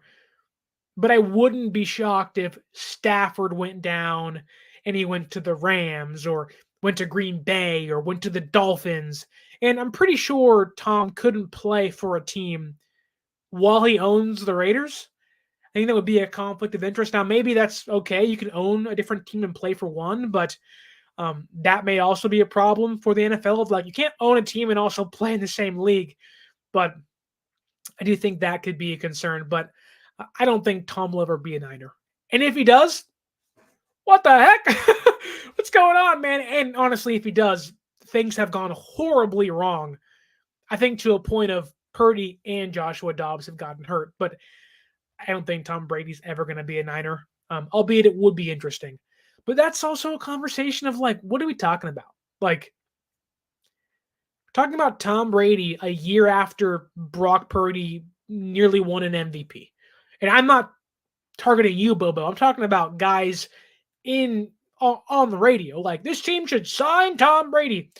but I wouldn't be shocked if Stafford went down and he went to the Rams or went to Green Bay or went to the Dolphins. And I'm pretty sure Tom couldn't play for a team while he owns the Raiders. I think that would be a conflict of interest. Now, maybe that's okay. You can own a different team and play for one, but that may also be a problem for the NFL. Of like, you can't own a team and also play in the same league. But I do think that could be a concern. But I don't think Tom will ever be a Niner. And if he does, what the heck? What's going on, man? And honestly, if he does, things have gone horribly wrong. I think to a point of Purdy and Joshua Dobbs have gotten hurt. But I don't think Tom Brady's ever going to be a Niner, albeit it would be interesting. But that's also a conversation of like, what are we talking about? Like, talking about Tom Brady a year after Brock Purdy nearly won an MVP. And I'm not targeting you, Bobo. I'm talking about guys on the radio. Like, this team should sign Tom Brady.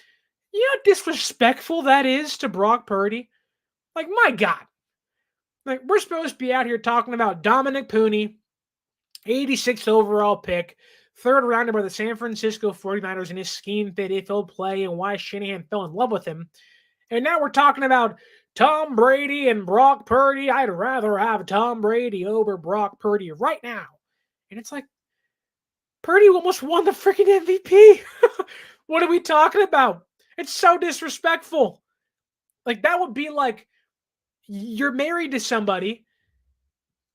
You know how disrespectful that is to Brock Purdy? Like, my God. Like, we're supposed to be out here talking about Dominick Puni, 86th overall pick, third rounder by the San Francisco 49ers, and his scheme fit if he'll play and why Shanahan fell in love with him. And now we're talking about Tom Brady and Brock Purdy. I'd rather have Tom Brady over Brock Purdy right now. And it's like, Purdy almost won the freaking MVP. What are we talking about? It's so disrespectful. Like, that would be like, you're married to somebody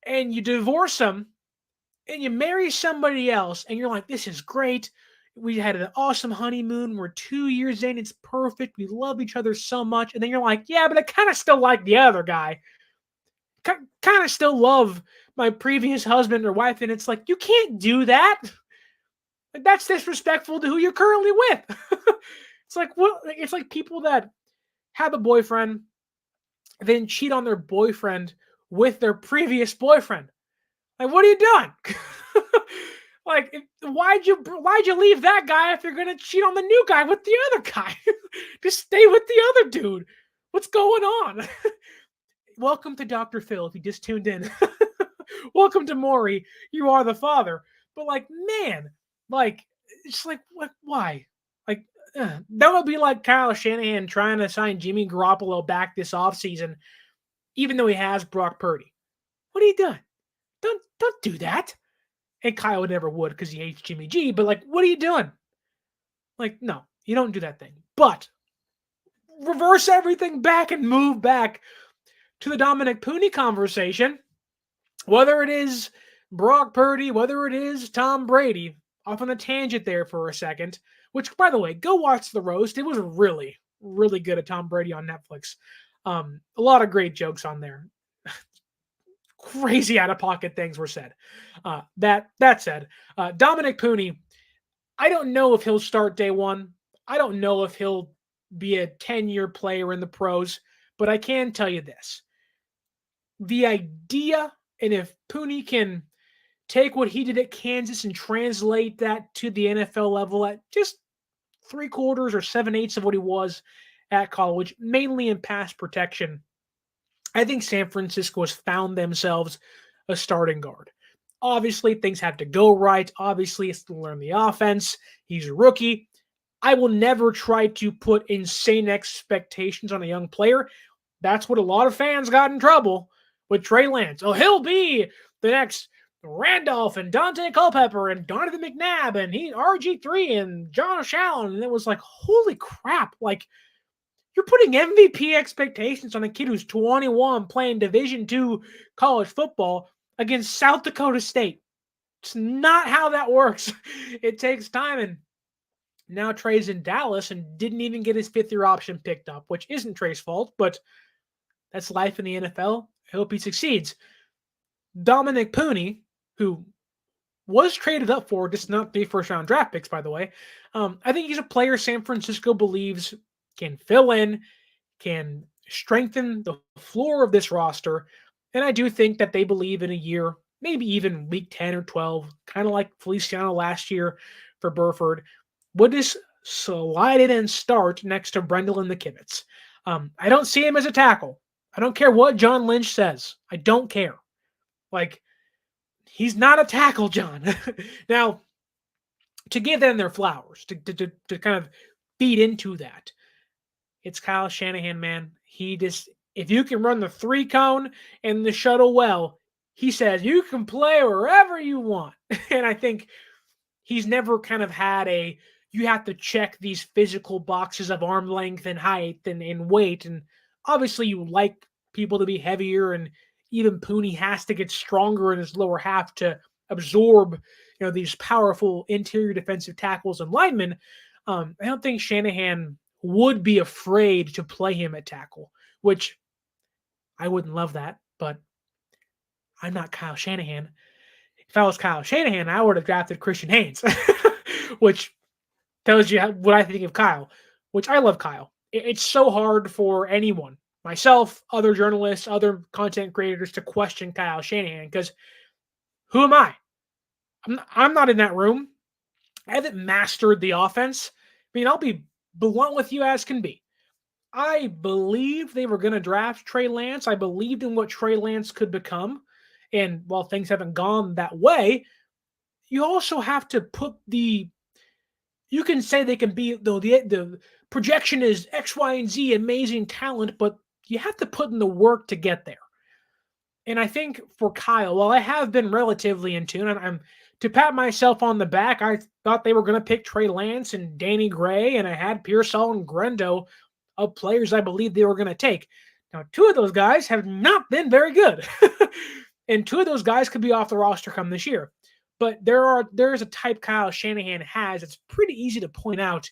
and you divorce them and you marry somebody else and you're like, this is great. We had an awesome honeymoon. We're 2 years in. It's perfect. We love each other so much. And then you're like, yeah, but I kind of still like the other guy. Kind of still love my previous husband or wife. And it's like, you can't do that. That's disrespectful to who you're currently with. It's like, what? It's like people that have a boyfriend, then cheat on their boyfriend with their previous boyfriend. Like, what are you doing? Like, why'd you leave that guy if you're gonna cheat on the new guy with the other guy? Just stay with the other dude. What's going on? Welcome to Dr. Phil, if you just tuned in. Welcome to Maury. You are the father. But like, man, like, it's like, what? Why? Like, that would be like Kyle Shanahan trying to sign Jimmy Garoppolo back this offseason, even though he has Brock Purdy. What are you doing? Don't do that. And Kyle never would because he hates Jimmy G. But like, what are you doing? Like, no, you don't do that thing. But reverse everything back and move back to the Dominick Puni conversation. Whether it is Brock Purdy, whether it is Tom Brady, off on a tangent there for a second. Which, by the way, go watch The Roast. It was really, really good at Tom Brady on Netflix. A lot of great jokes on there. Crazy out-of-pocket things were said. That said, Dominick Puni, I don't know if he'll start day one. I don't know if he'll be a 10-year player in the pros, but I can tell you this. The idea, and if Puni can take what he did at Kansas and translate that to the NFL level at just 3/4 or 7/8 of what he was at college, mainly in pass protection, I think San Francisco has found themselves a starting guard. Obviously, things have to go right. Obviously, it's to learn the offense. He's a rookie. I will never try to put insane expectations on a young player. That's what a lot of fans got in trouble with Trey Lance. Oh, he'll be the next Randolph and Dante Culpepper and Donovan McNabb and he RG3 and Josh Allen. And it was like, holy crap. Like, you're putting MVP expectations on a kid who's 21 playing Division II college football against South Dakota State. It's not how that works. It takes time. And now Trey's in Dallas and didn't even get his fifth-year option picked up, which isn't Trey's fault, but that's life in the NFL. I hope he succeeds. Dominick Puni, who was traded up for, just not the first-round draft picks, by the way. I think he's a player San Francisco believes can fill in, can strengthen the floor of this roster. And I do think that they believe in a year, maybe even week 10 or 12, kind of like Feliciano last year for Burford, would just slide in and start next to Brendel and the Kibitz. I don't see him as a tackle. I don't care what John Lynch says. I don't care. Like, he's not a tackle, John. Now, to give them their flowers, to kind of feed into that, it's Kyle Shanahan, man. He just, if you can run the 3-cone and the shuttle well, he says you can play wherever you want. And I think he's never kind of had you have to check these physical boxes of arm length and height and weight. And obviously you like people to be heavier, and even Puni has to get stronger in his lower half to absorb, these powerful interior defensive tackles and linemen. I don't think Shanahan would be afraid to play him at tackle, which I wouldn't love that, but I'm not Kyle Shanahan. If I was Kyle Shanahan, I would have drafted Christian Haynes, which tells you what I think of Kyle, which I love Kyle. It's so hard for anyone, myself, other journalists, other content creators, to question Kyle Shanahan because who am I? I'm not in that room. I haven't mastered the offense. I mean, I'll be blunt with you as can be. I believed they were going to draft Trey Lance. I believed in what Trey Lance could become. And while things haven't gone that way, you also have to put you can say they can be, though the projection is X, Y, and Z amazing talent, but you have to put in the work to get there. And I think for Kyle, while I have been relatively in tune, and I'm to pat myself on the back, I thought they were going to pick Trey Lance and Danny Gray, and I had Pearsall and Grendo of players I believe they were going to take. Now, 2 of those guys have not been very good. And 2 of those guys could be off the roster come this year. But there is a type Kyle Shanahan has that's pretty easy to point out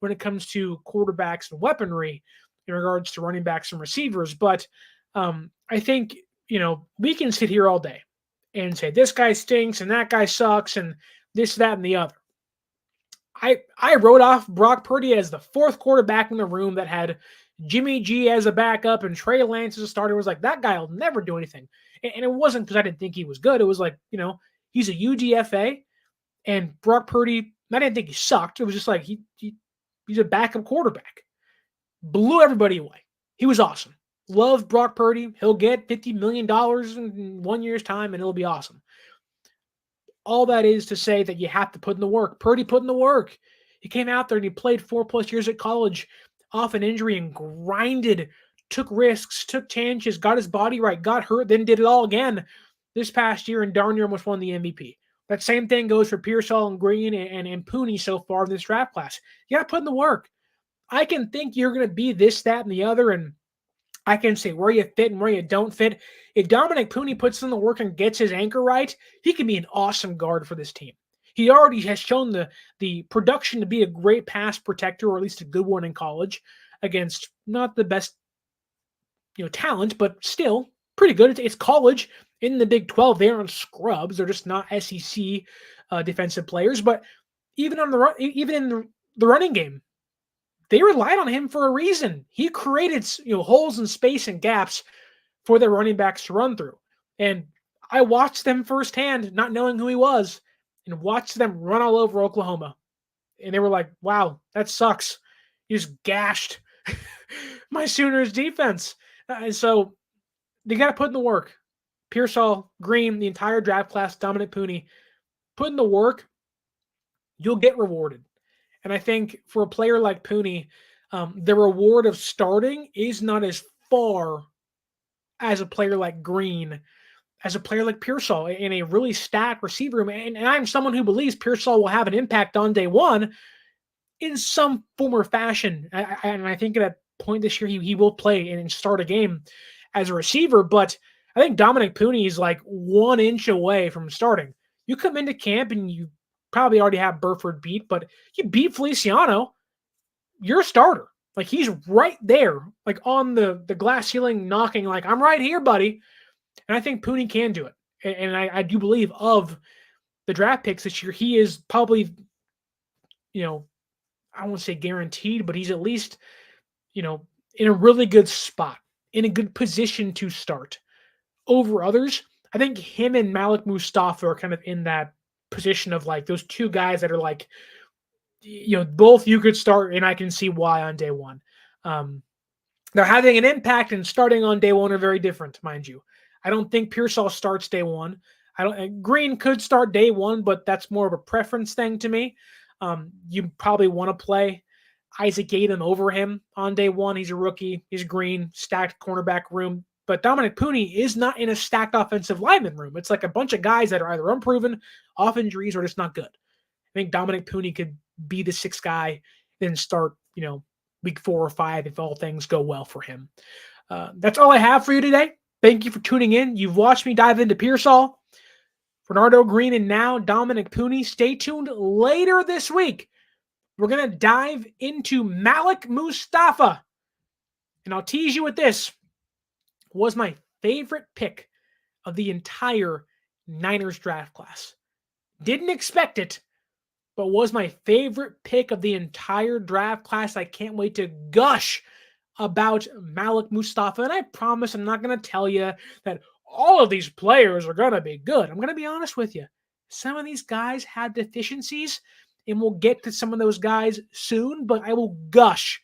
when it comes to quarterbacks and weaponry in regards to running backs and receivers. But I think, we can sit here all day and say this guy stinks and that guy sucks and this, that, and the other. I wrote off Brock Purdy as the 4th quarterback in the room that had Jimmy G as a backup and Trey Lance as a starter. It was like, that guy will never do anything. And it wasn't because I didn't think he was good. It was like, he's a UDFA, and Brock Purdy, I didn't think he sucked. It was just like he's a backup quarterback. Blew everybody away. He was awesome. Love Brock Purdy. He'll get $50 million in 1 year's time, and it'll be awesome. All that is to say that you have to put in the work. Purdy put in the work. He came out there and he played 4+ years at college off an injury and grinded, took risks, took chances, got his body right, got hurt, then did it all again this past year and darn near almost won the MVP. That same thing goes for Pearsall and Green and Puni so far in this draft class. You got to put in the work. I can think you're going to be this, that, and the other, and I can say where you fit and where you don't fit. If Dominick Puni puts in the work and gets his anchor right, he can be an awesome guard for this team. He already has shown the production to be a great pass protector, or at least a good one in college, against not the best talent, but still pretty good. It's college. In the Big 12, they aren't scrubs. They're just not SEC defensive players. But even in the running game, they relied on him for a reason. He created holes and space and gaps for their running backs to run through. And I watched them firsthand, not knowing who he was, and watched them run all over Oklahoma. And they were like, wow, that sucks. You just gashed my Sooners defense. So they got to put in the work. Pearsall, Green, the entire draft class, Dominick Puni, put in the work, you'll get rewarded. And I think for a player like Puni, the reward of starting is not as far as a player like Green, as a player like Pearsall in a really stacked receiver room. And I'm someone who believes Pearsall will have an impact on day one in some form or fashion. And I think at a point this year, he will play and start a game as a receiver. But I think Dominick Puni is like 1 inch away from starting. You come into camp and you probably already have Burford beat, but you beat Feliciano, you're a starter. Like he's right there, like on the glass ceiling knocking, like, I'm right here, buddy. And I think Puni can do it. And I do believe of the draft picks this year, he is probably, I won't say guaranteed, but he's at least, in a really good spot, in a good position to start over others. I think him and Malik Mustafa are kind of in that position of like those two guys that are like, both you could start, and I can see why on day one. They're having an impact and starting on day one are very different, mind you. I don't think Pearsall starts day one. Green could start day one, but that's more of a preference thing to me. You probably want to play Isaac Gaydon over him on day one. He's a rookie. He's Green, stacked cornerback room. But Dominick Puni is not in a stacked offensive lineman room. It's like a bunch of guys that are either unproven, off injuries, or just not good. I think Dominick Puni could be the sixth guy, then start, week 4 or 5 if all things go well for him. That's all I have for you today. Thank you for tuning in. You've watched me dive into Pearsall, Bernardo Green, and now Dominick Puni. Stay tuned later this week. We're going to dive into Malik Mustafa. And I'll tease you with this. Was my favorite pick of the entire Niners draft class. Didn't expect it, but was my favorite pick of the entire draft class. I can't wait to gush about Malik Mustafa. And I promise I'm not going to tell you that all of these players are going to be good. I'm going to be honest with you. Some of these guys have deficiencies, and we'll get to some of those guys soon, but I will gush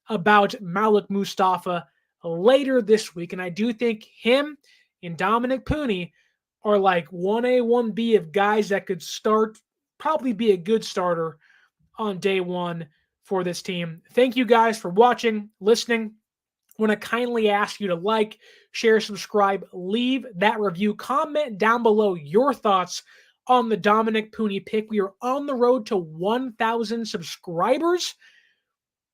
about Malik Mustafa later this week. And I do think him and Dominick Puni are like 1A, 1B of guys that could start, probably be a good starter on day one for this team. Thank you guys for watching, listening. I want to kindly ask you to like, share, subscribe, leave that review, comment down below your thoughts on the Dominick Puni pick. We are on the road to 1,000 subscribers.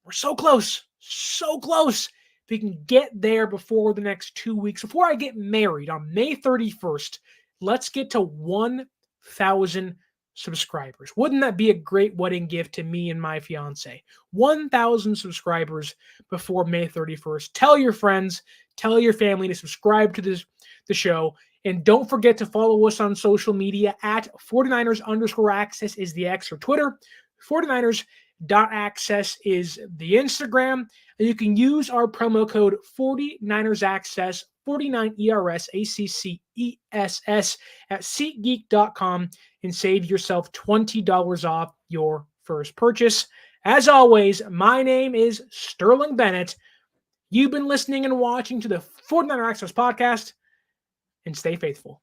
We're so close, so close. If we can get there before the next 2 weeks, before I get married on May 31st, let's get to 1,000 subscribers. Wouldn't that be a great wedding gift to me and my fiance? 1,000 subscribers before May 31st. Tell your friends, tell your family to subscribe to the show. And don't forget to follow us on social media at 49ers_access is the X or Twitter. 49ers.access is the Instagram. And you can use our promo code 49ersaccess, 49ERSACCESS at SeatGeek.com and save yourself $20 off your first purchase. As always, my name is Sterling Bennett. You've been listening and watching to the 49er Access podcast, and stay faithful.